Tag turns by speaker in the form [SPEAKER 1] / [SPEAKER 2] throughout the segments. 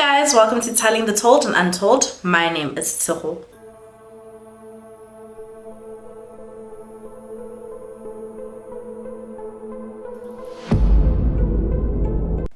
[SPEAKER 1] guys, welcome to Telling the Told and Untold. My name is Tshego.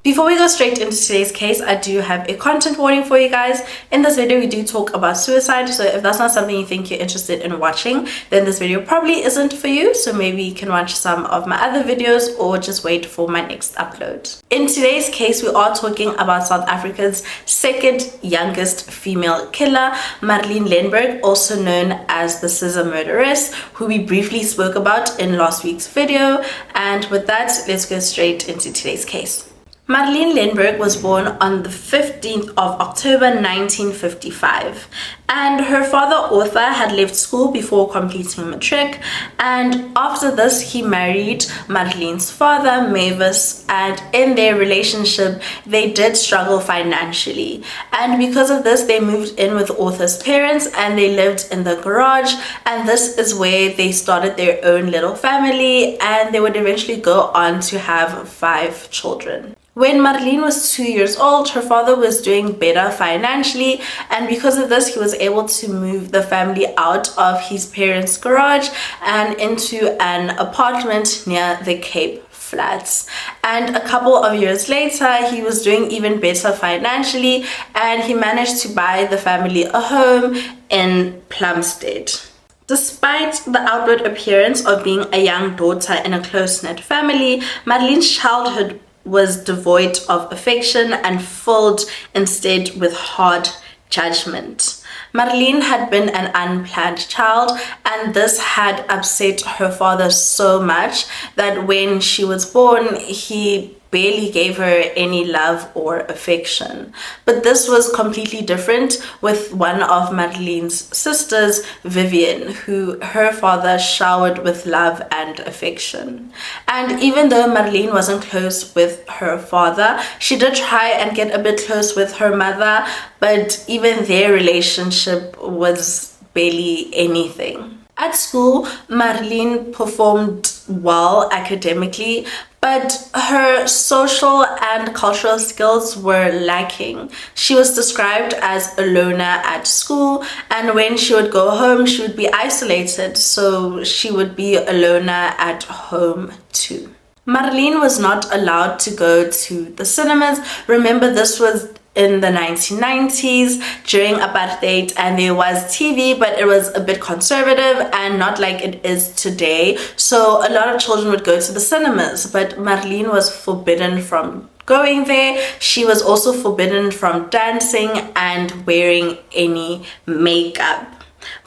[SPEAKER 1] Before we go straight into today's case, I do have a content warning for you guys. In this video, we do talk about suicide, so if that's not something you think you're interested in watching, then this video probably isn't for you, so maybe you can watch some of my other videos or just wait for my next upload. In today's case, we are talking about South Africa's second youngest female killer, Marlene Lehnberg, also known as the Scissor Murderess, who we briefly spoke about in last week's video. And with that, let's go straight into today's case. Marlene Lehnberg was born on the 15th of October 1955, and her father Arthur had left school before completing matric, and after this he married Marlene's father Mavis, and in their relationship they did struggle financially, and because of this they moved in with Arthur's parents and they lived in the garage, and this is where they started their own little family, and they would eventually go on to have 5 children. When Marlene was 2 years old, her father was doing better financially, and because of this, he was able to move the family out of his parents' garage and into an apartment near the Cape Flats. And a couple of years later, he was doing even better financially, and he managed to buy the family a home in Plumstead. Despite the outward appearance of being a young daughter in a close-knit family, Marlene's childhood was devoid of affection and filled instead with hard judgment. Marlene had been an unplanned child, and this had upset her father so much that when she was born, he barely gave her any love or affection. But this was completely different with one of Marlene's sisters, Vivian, who her father showered with love and affection. And even though Marlene wasn't close with her father, she did try and get a bit close with her mother, but even their relationship was barely anything. At school, Marlene performed well academically, but her social and cultural skills were lacking. She was described as a loner at school, and when she would go home, she would be isolated, so she would be a loner at home too. Marlene was not allowed to go to the cinemas. Remember, this was in the 1990s during apartheid, and there was TV, but it was a bit conservative and not like it is today. So a lot of children would go to the cinemas, but Marlene was forbidden from going there. She was also forbidden from dancing and wearing any makeup.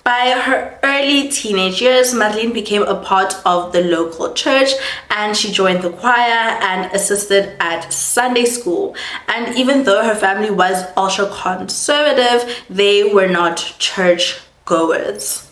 [SPEAKER 1] By her early teenage years, Marlene became a part of the local church, and she joined the choir and assisted at Sunday school. And even though her family was ultra conservative, they were not church goers.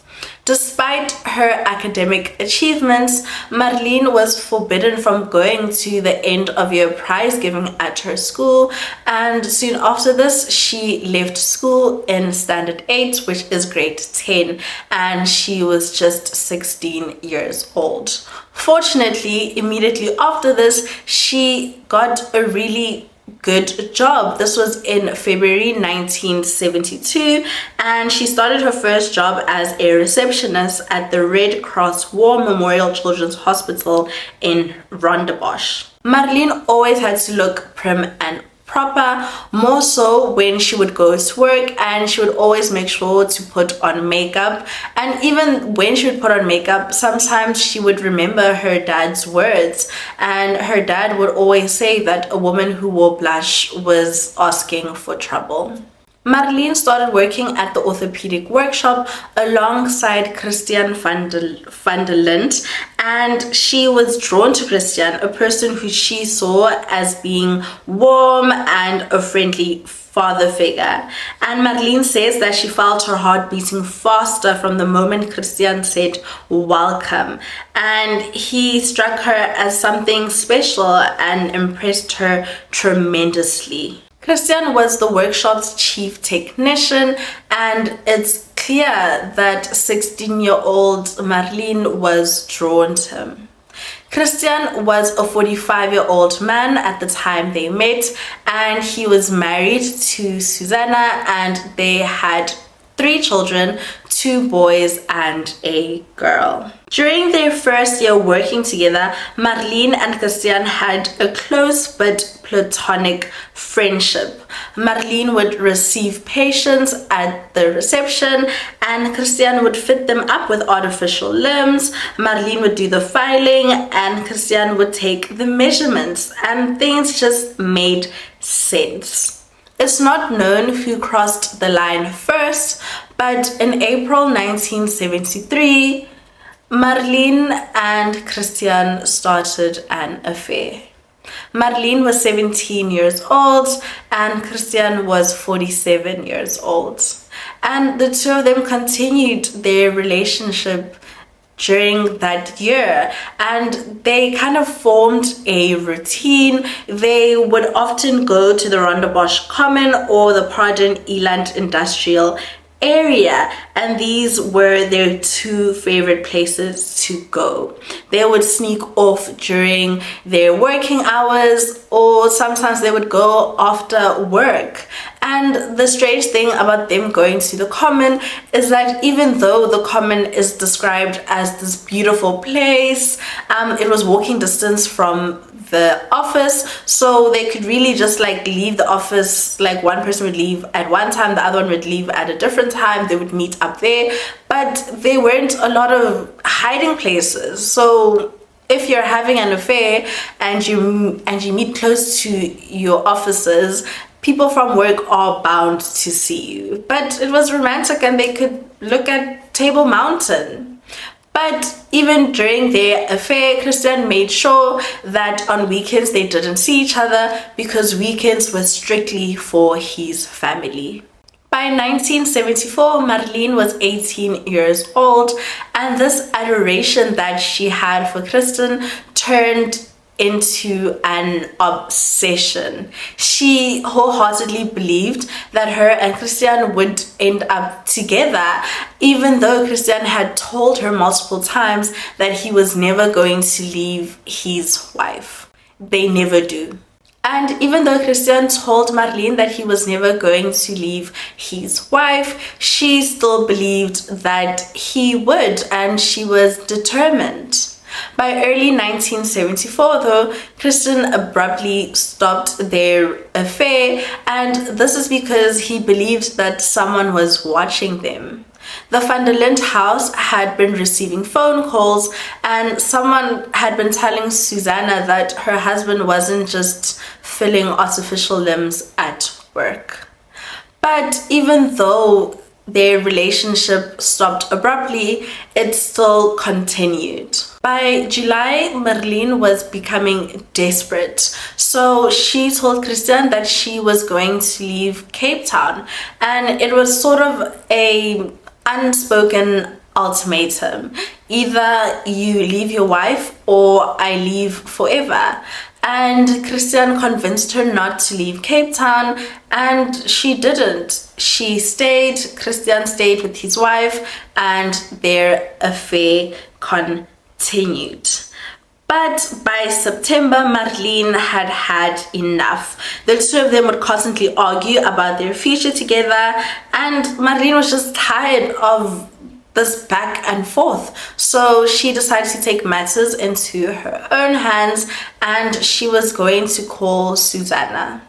[SPEAKER 1] Despite her academic achievements, Marlene was forbidden from going to the end of year prize giving at her school, and soon after this she left school in standard 8, which is grade 10, and she was just 16 years old. Fortunately, immediately after this, she got a really good job. This was in February 1972, and she started her first job as a receptionist at the Red Cross War Memorial Children's Hospital in Rondebosch. Marlene always had to look prim and proper, more so when she would go to work, and she would always make sure to put on makeup. And even when she would put on makeup, sometimes she would remember her dad's words, and her dad would always say that a woman who wore blush was asking for trouble. Marlene started working at the orthopedic workshop alongside Christiaan van der Linde, and she was drawn to Christiaan, a person who she saw as being warm and a friendly father figure. And Marlene says that she felt her heart beating faster from the moment Christiaan said welcome, and he struck her as something special and impressed her tremendously. Christiaan was the workshop's chief technician, and it's clear that 16-year-old Marlene was drawn to him. Christiaan was a 45-year-old man at the time they met, and he was married to Susanna, and they had 3 children, 2 boys and a girl. During their first year working together, Marlene and Christiaan had a close but platonic friendship. Marlene would receive patients at the reception, and Christiaan would fit them up with artificial limbs. Marlene would do the filing, and Christiaan would take the measurements, and things just made sense. It's not known who crossed the line first, but in April 1973, Marlene and Christiaan started an affair. Marlene was 17 years old and Christiaan was 47 years old. And the two of them continued their relationship during that year, and they kind of formed a routine. They would often go to the Rondebosch Common or the Pardon Eland Industrial area, and these were their 2 favorite places to go. They would sneak off during their working hours, or sometimes they would go after work. And the strange thing about them going to the Common is that even though the Common is described as this beautiful place, it was walking distance from the office, so they could really just like leave the office. Like one person would leave at one time, the other one would leave at a different time. They would meet up there, but there weren't a lot of hiding places. So if you're having an affair and you meet close to your offices, people from work are bound to see you. But it was romantic, and they could look at Table Mountain. But even during their affair, Christiaan made sure that on weekends they didn't see each other, because weekends were strictly for his family. By 1974, Marlene was 18 years old, and this adoration that she had for Christiaan turned into an obsession. She wholeheartedly believed that her and Christiaan would end up together, even though Christiaan had told her multiple times that he was never going to leave his wife. They never do. And even though Christiaan told Marlene that he was never going to leave his wife, she still believed that he would, and she was determined. By early 1974, though, Christiaan abruptly stopped their affair, and this is because he believed that someone was watching them. The Van der Linde house had been receiving phone calls, and someone had been telling Susanna that her husband wasn't just filling artificial limbs at work. But even though their relationship stopped abruptly, it still continued. By July, Marlene was becoming desperate, so she told Christiaan that she was going to leave Cape Town, and it was sort of a unspoken ultimatum. Either you leave your wife or I leave forever. And Christiaan convinced her not to leave Cape Town, and she didn't. She stayed, Christiaan stayed with his wife, and their affair continued. But by September, Marlene had had enough. The two of them would constantly argue about their future together, and Marlene was just tired of this back and forth. So she decided to take matters into her own hands, and she was going to call Susanna.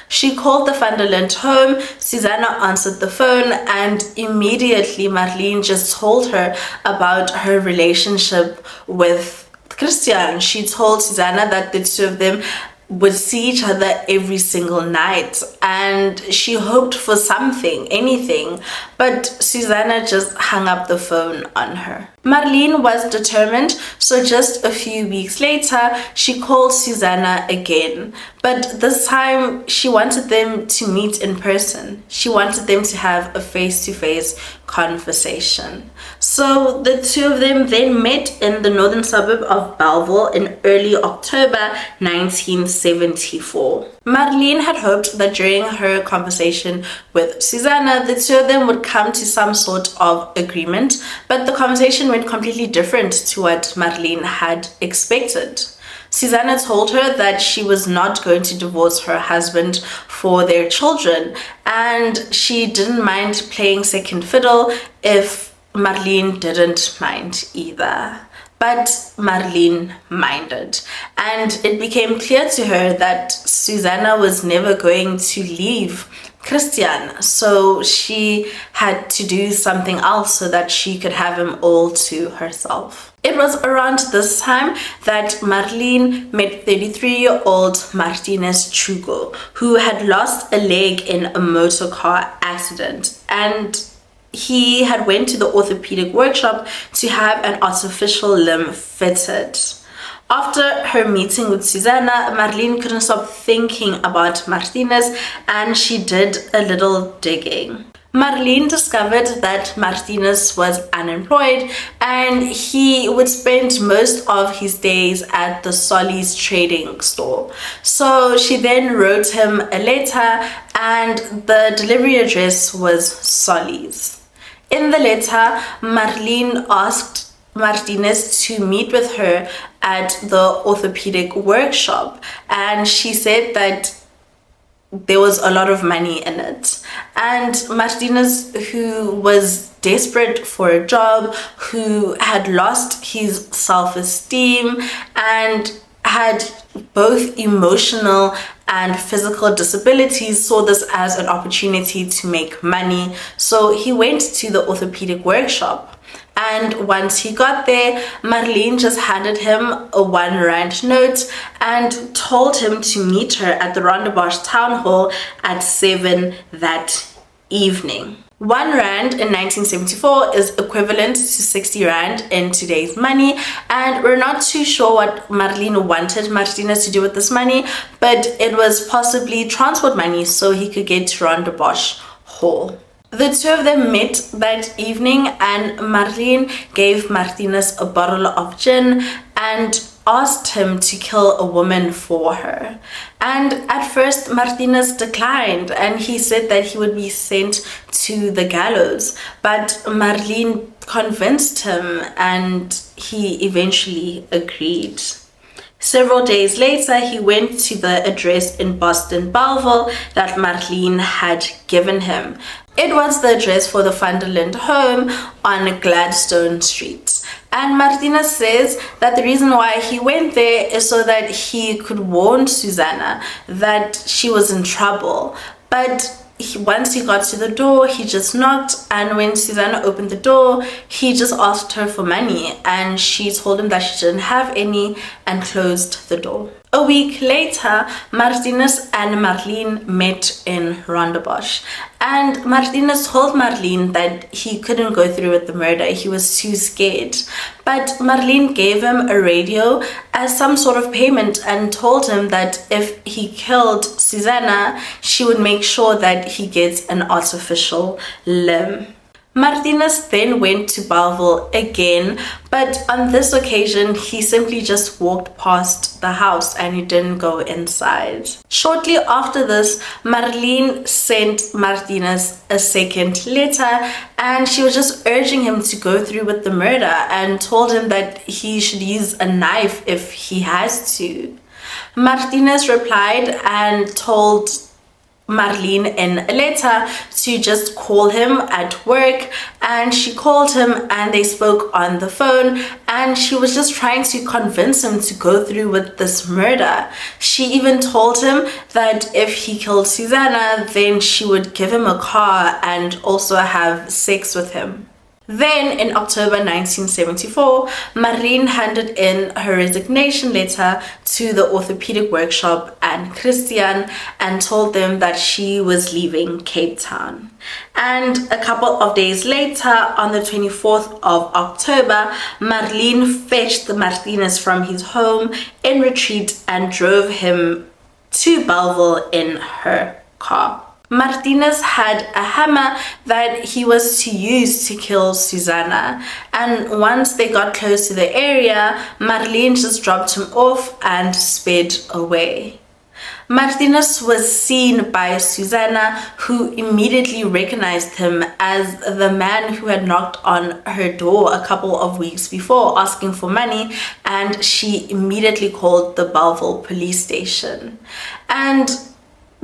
[SPEAKER 1] She called the Van der Linde home. Susanna answered the phone, and immediately Marlene just told her about her relationship with Christiaan. She told Susanna that the two of them would see each other every single night, and she hoped for something, anything, but Susanna just hung up the phone on her. Marlene was determined, so just a few weeks later, she called Susanna again, but this time she wanted them to meet in person. She wanted them to have a face-to-face conversation. So the two of them then met in the northern suburb of Belleville in early October 1974. Marlene had hoped that during her conversation with Susanna, the two of them would come to some sort of agreement, but the conversation went completely different to what Marlene had expected. Susanna told her that she was not going to divorce her husband for their children, and she didn't mind playing second fiddle if Marlene didn't mind either. But Marlene minded, and it became clear to her that Susanna was never going to leave Christiaan, so she had to do something else so that she could have him all to herself. It was around this time that Marlene met 33-year-old Martinez Tshego, who had lost a leg in a motor car accident, and he had went to the orthopedic workshop to have an artificial limb fitted. After her meeting with Susanna, Marlene couldn't stop thinking about Martinez, and she did a little digging. Marlene discovered that Martinez was unemployed and he would spend most of his days at the Solly's trading store. So she then wrote him a letter, and the delivery address was Solly's. In the letter, Marlene asked Martinez to meet with her at the orthopedic workshop, and she said that there was a lot of money in it. And Martinez, who was desperate for a job, who had lost his self-esteem and had both emotional and physical disabilities, saw this as an opportunity to make money. So he went to the orthopedic workshop. And once he got there, Marlene just handed him a R1 note and told him to meet her at the Rondebosch town hall at 7 that evening. R1 in 1974 is equivalent to 60 Rand in today's money, and we're not too sure what Marlene wanted Martinez to do with this money, but it was possibly transport money so he could get to Rondebosch hall. The two of them met that evening, and Marlene gave Martinez a bottle of gin and asked him to kill a woman for her. And at first Martinez declined, and he said that he would be sent to the gallows, but Marlene convinced him and he eventually agreed. Several days later, he went to the address in Boston, Belleville that Marlene had given him. It was the address for the Vanderlinde home on Gladstone Street. And Martinez says that the reason why he went there is so that he could warn Susanna that she was in trouble. But once he got to the door, he just knocked, and when Susanna opened the door, he just asked her for money, and she told him that she didn't have any and closed the door. A week later, Martinez and Marlene met in Rondebosch, and Martinez told Marlene that he couldn't go through with the murder. He was too scared. But Marlene gave him a radio as some sort of payment and told him that if he killed Susanna, she would make sure that he gets an artificial limb. Martinez then went to Belleville again, but on this occasion he simply just walked past the house and he didn't go inside. Shortly after this, Marlene sent Martinez a second letter, and she was just urging him to go through with the murder and told him that he should use a knife if he has to. Martinez replied and told Marlene in a letter to just call him at work, and she called him and they spoke on the phone, and she was just trying to convince him to go through with this murder. She even told him that if he killed Susanna, then she would give him a car and also have sex with him. Then in October 1974, Marlene handed in her resignation letter to the orthopedic workshop and Christiaan and told them that she was leaving Cape Town. And a couple of days later, on the 24th of October, Marlene fetched Martinez from his home in retreat and drove him to Belleville in her car. Martinez had a hammer that he was to use to kill Susanna, and once they got close to the area, Marlene just dropped him off and sped away. Martinez was seen by Susanna, who immediately recognized him as the man who had knocked on her door a couple of weeks before asking for money, and she immediately called the Belleville police station. And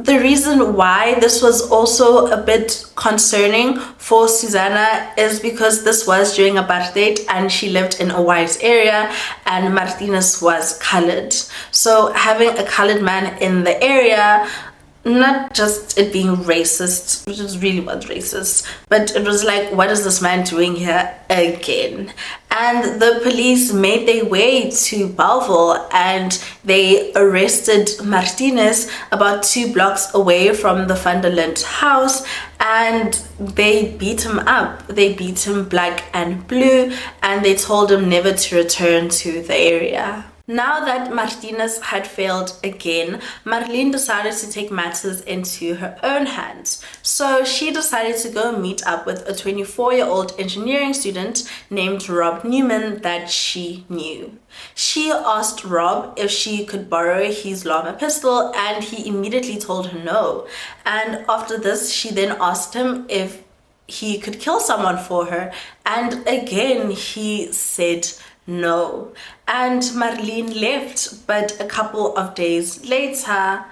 [SPEAKER 1] the reason why this was also a bit concerning for Susanna is because this was during apartheid and she lived in a white area and Martinez was colored. So having a colored man in the area, not just it being racist, which really was racist, but it was like, what is this man doing here again? And the police made their way to Belleville and they arrested Martinez about 2 blocks away from the Vanderlinde house, and they beat him up. They beat him black and blue, and they told him never to return to the area. Now that Martinez had failed again, Marlene decided to take matters into her own hands. So she decided to go meet up with a 24-year-old engineering student named Rob Newman that she knew. She asked Rob if she could borrow his llama pistol, and he immediately told her no. And after this, she then asked him if he could kill someone for her, and again he said no. And Marlene left, but a couple of days later,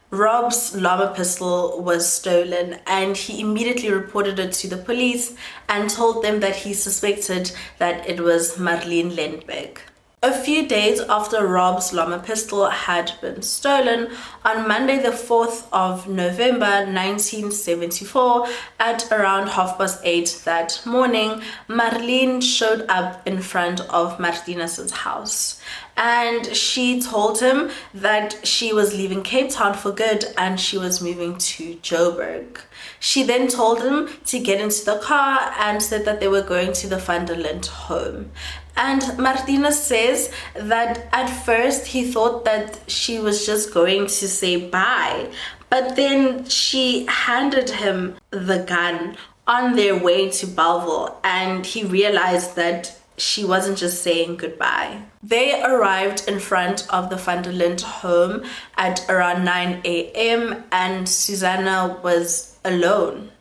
[SPEAKER 1] Rob's llama pistol was stolen, and he immediately reported it to the police and told them that he suspected that it was Marlene Lehnberg. A few days after Rob's llama pistol had been stolen, on Monday the 4th of November 1974, at around 8:30 that morning, Marlene showed up in front of Martinez's house. And she told him that she was leaving Cape Town for good and she was moving to Joburg. She then told him to get into the car and said that they were going to the Vanderlinde home. And Martinez says that at first he thought that she was just going to say bye, but then she handed him the gun on their way to Belleville, and he realized that she wasn't just saying goodbye. They arrived in front of the Vanderlinde home at around 9 a.m. and Susanna was alone.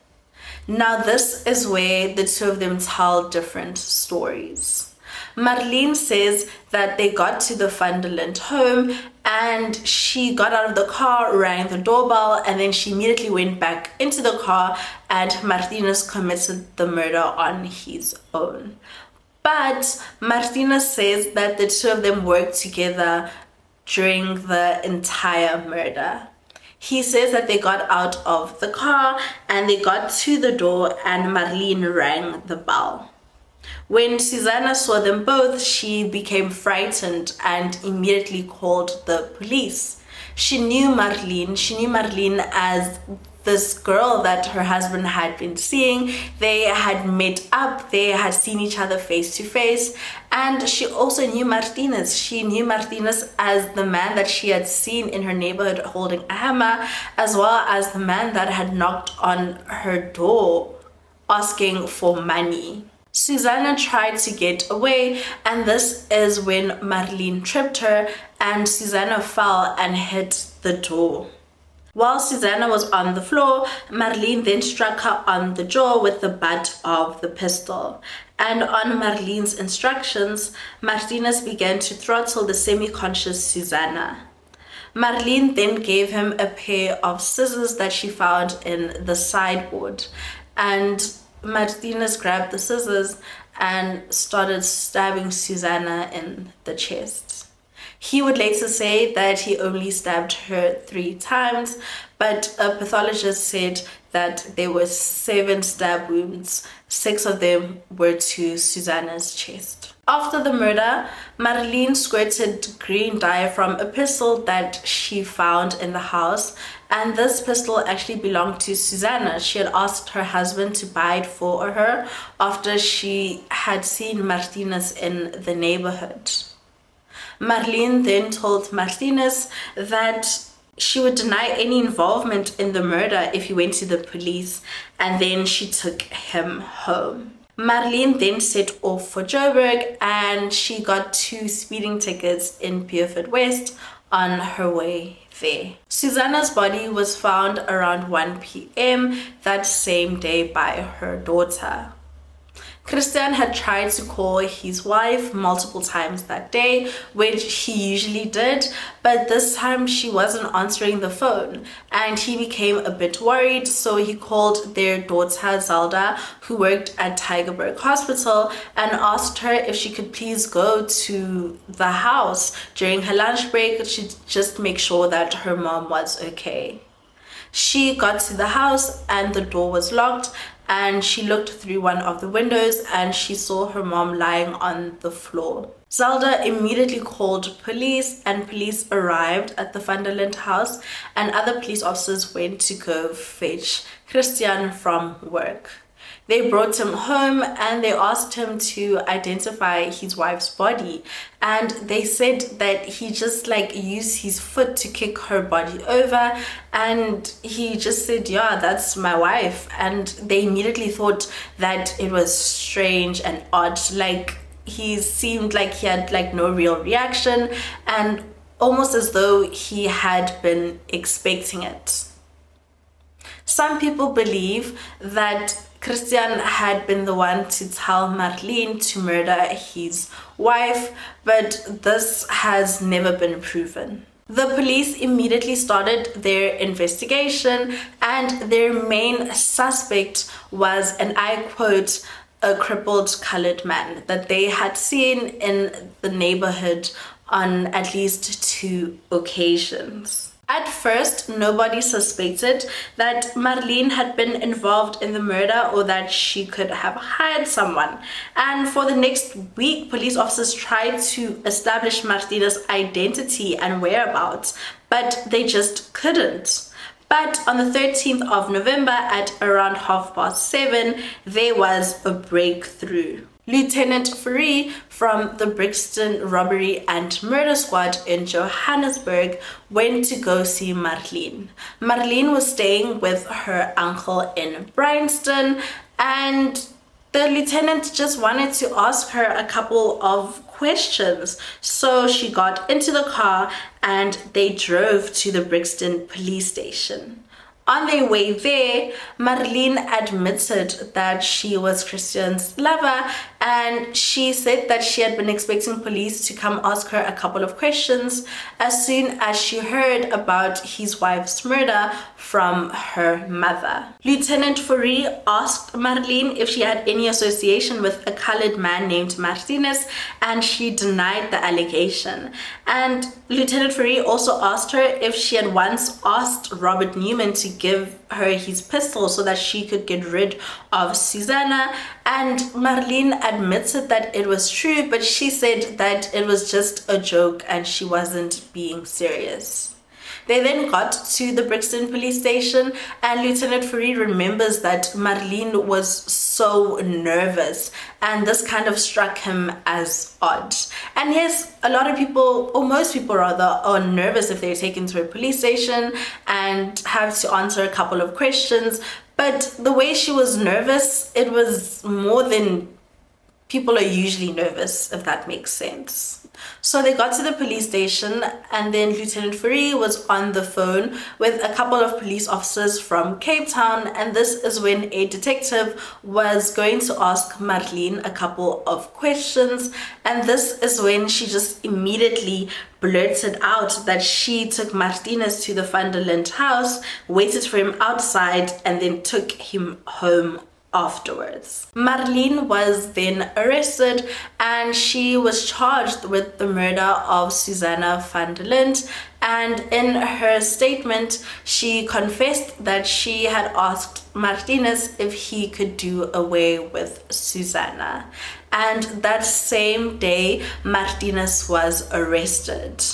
[SPEAKER 1] Now this is where the two of them tell different stories. Marlene says that they got to the Vanderlinde home and she got out of the car, rang the doorbell, and then she immediately went back into the car and Martinez committed the murder on his own. But Martinez says that the two of them worked together during the entire murder. He says that they got out of the car and they got to the door and Marlene rang the bell. When Susanna saw them both, she became frightened and immediately called the police. She knew Marlene as this girl that her husband had been seeing. They had met up, they had seen each other face to face, and she also knew Martinez. She knew Martinez as the man that she had seen in her neighborhood holding a hammer, as well as the man that had knocked on her door asking for money. Susanna tried to get away, and this is when Marlene tripped her and Susanna fell and hit the door. While Susanna was on the floor, Marlene then struck her on the jaw with the butt of the pistol. And on Marlene's instructions, Martinez began to throttle the semi-conscious Susanna. Marlene then gave him a pair of scissors that she found in the sideboard, and Martinez grabbed the scissors and started stabbing Susanna in the chest. He would later say that he only stabbed her 3 times, but a pathologist said that there were 7 stab wounds. 6 of them were to Susanna's chest. After the murder, Marlene squirted green dye from a pistol that she found in the house, and this pistol actually belonged to Susanna. She had asked her husband to buy it for her after she had seen Martinez in the neighborhood. Marlene then told Martinez that she would deny any involvement in the murder if he went to the police, and then she took him home. Marlene then set off for Joburg, and she got 2 speeding tickets in Beaufort West on her way there. Susanna's body was found around 1 p.m. that same day by her daughter. Christiaan had tried to call his wife multiple times that day, which he usually did, but this time she wasn't answering the phone, and he became a bit worried, so he called their daughter Zelda, who worked at Tygerberg Hospital, and asked her if she could please go to the house during her lunch break to just make sure that her mom was okay. She got to the house and the door was locked, and she looked through one of the windows and she saw her mom lying on the floor. Zelda immediately called police, and police arrived at the Vanderlinde house, and other police officers went to go fetch Christiaan from work. They brought him home and they asked him to identify his wife's body, and they said that he just used his foot to kick her body over, and he just said, yeah, that's my wife. And they immediately thought that it was strange and odd. He seemed like he had no real reaction, and almost as though he had been expecting it. Some people believe that Christiaan had been the one to tell Marlene to murder his wife, but this has never been proven. The police immediately started their investigation, and their main suspect was, and I quote, a crippled colored man that they had seen in the neighborhood on at least 2 occasions. At first, nobody suspected that Marlene had been involved in the murder or that she could have hired someone. And for the next week, police officers tried to establish Martinez's identity and whereabouts, but they just couldn't. But on the 13th of November at around 7:30, there was a breakthrough. Lieutenant Farber from the Brixton Robbery and Murder Squad in Johannesburg went to go see Marlene. Marlene was staying with her uncle in Bryanston, and the lieutenant just wanted to ask her a couple of questions. So she got into the car and they drove to the Brixton police station. On their way there, Marlene admitted that she was Christiaan's lover, and she said that she had been expecting police to come ask her a couple of questions as soon as she heard about his wife's murder from her mother. Lieutenant Farber asked Marlene if she had any association with a colored man named Martinez, and she denied the allegation. And Lieutenant Farber also asked her if she had once asked Robert Newman to give her his pistol so that she could get rid of Susanna, and Marlene admitted that it was true, but she said that it was just a joke and she wasn't being serious. They then got to the Brixton police station, and Lieutenant Farber remembers that Marlene was so nervous, and this kind of struck him as odd. And yes, a lot of people, or most people rather, are nervous if they're taken to a police station and have to answer a couple of questions, but the way she was nervous, it was more than people are usually nervous, if that makes sense. So they got to the police station, and then Lieutenant Farber was on the phone with a couple of police officers from Cape Town, and this is when a detective was going to ask Marlene a couple of questions, and this is when she just immediately blurted out that she took Martinez to the Vanderlinde house, waited for him outside, and then took him home afterwards. Marlene was then arrested, and she was charged with the murder of Susanna Vanderlinde, and in her statement she confessed that she had asked Martinez if he could do away with Susanna, and that same day Martinez was arrested.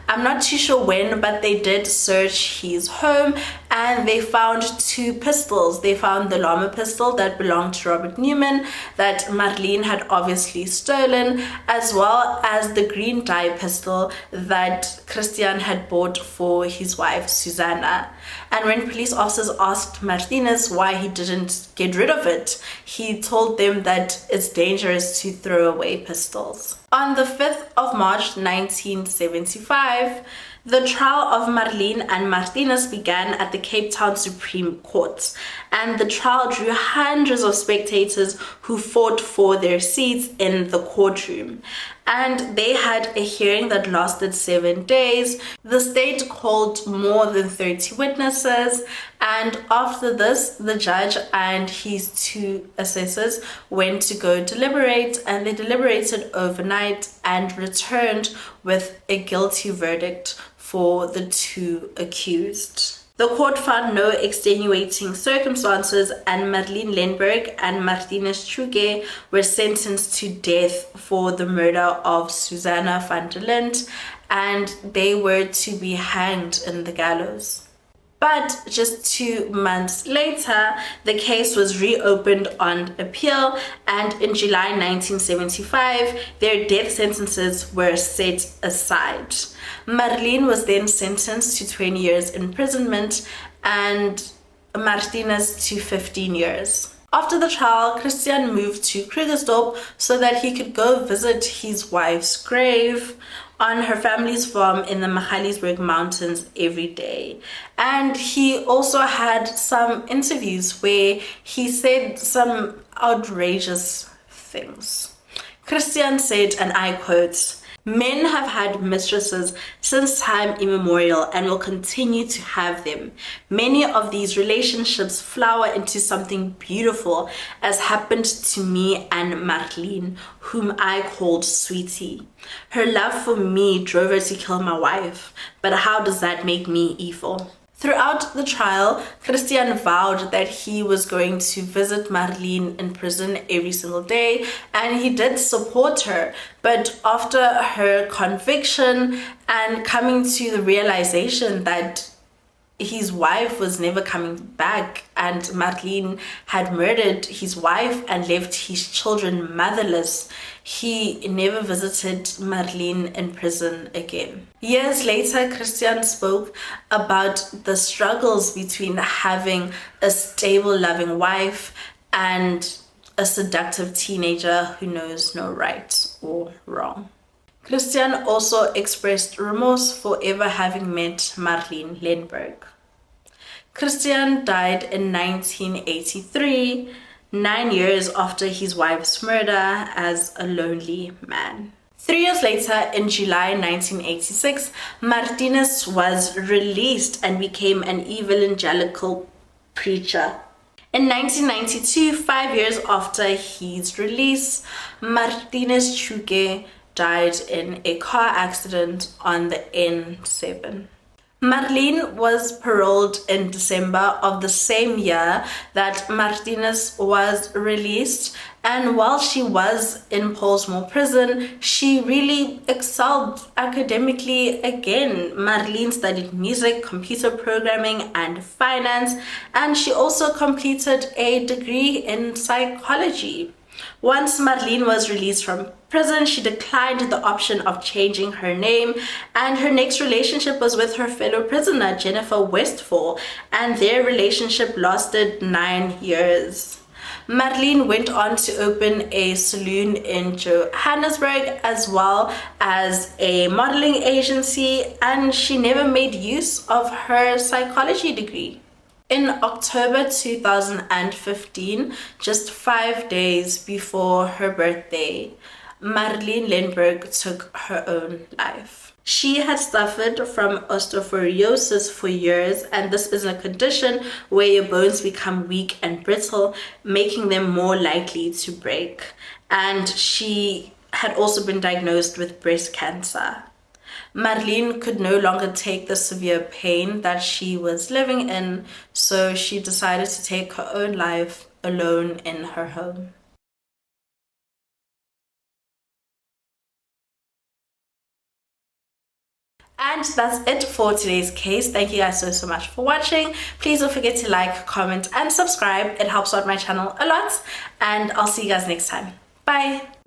[SPEAKER 1] I'm not too sure when, but they did search his home, and they found 2 pistols. They found the llama pistol that belonged to Robert Newman that Marlene had obviously stolen, as well as the green dye pistol that Christiaan had bought for his wife Susanna. And when police officers asked Martinez why he didn't get rid of it, he told them that it's dangerous to throw away pistols. On the 5th of March 1975, the trial of Marlene and Martinez began at the Cape Town Supreme Court, and the trial drew hundreds of spectators who fought for their seats in the courtroom. And they had a hearing that lasted 7 days. The state called more than 30 witnesses, and after this, the judge and his 2 assessors went to go deliberate, and they deliberated overnight and returned with a guilty verdict for the 2 accused. The court found no extenuating circumstances, and Marlene Lehnberg and Martinez Tshego were sentenced to death for the murder of Susanna van der Linde, and they were to be hanged in the gallows. But just 2 months later, the case was reopened on appeal, and in July 1975, their death sentences were set aside. Marlene was then sentenced to 20 years imprisonment and Martinez to 15 years. After the trial, Christiaan moved to Krugersdorp so that he could go visit his wife's grave on her family's farm in the Magaliesberg Mountains every day. And he also had some interviews where he said some outrageous things. Christiaan said, and I quote, "Men have had mistresses since time immemorial and will continue to have them. Many of these relationships flower into something beautiful, as happened to me and Marlene, whom I called Sweetie. Her love for me drove her to kill my wife, but how does that make me evil?" Throughout the trial, Christiaan vowed that he was going to visit Marlene in prison every single day, and he did support her. But after her conviction and coming to the realization that his wife was never coming back, and Marlene had murdered his wife and left his children motherless, he never visited Marlene in prison again. Years later, Christiaan spoke about the struggles between having a stable, loving wife and a seductive teenager who knows no right or wrong. Christiaan also expressed remorse for ever having met Marlene Lehnberg. Christiaan died in 1983, 9 years after his wife's murder, as a lonely man. 3 years later, in July 1986, Martinez was released and became an evangelical preacher. In 1992, 5 years after his release, Martinez Tshego died in a car accident on the N7. Marlene was paroled in December of the same year that Martinez was released, and while she was in Pollsmoor prison, she really excelled academically again. Marlene studied music, computer programming, and finance, and she also completed a degree in psychology. Once Marlene was released from prison, she declined the option of changing her name, and her next relationship was with her fellow prisoner, Jennifer Westfall, and their relationship lasted 9 years. Marlene went on to open a saloon in Johannesburg as well as a modeling agency, and she never made use of her psychology degree. In October 2015, just 5 days before her birthday, Marlene Lehnberg took her own life. She had suffered from osteoporosis for years, and this is a condition where your bones become weak and brittle, making them more likely to break. And she had also been diagnosed with breast cancer. Marlene could no longer take the severe pain that she was living in, so she decided to take her own life alone in her home. And that's it for today's case. Thank you guys so much for watching. Please don't forget to like, comment, and subscribe. It helps out my channel a lot. And I'll see you guys next time. Bye.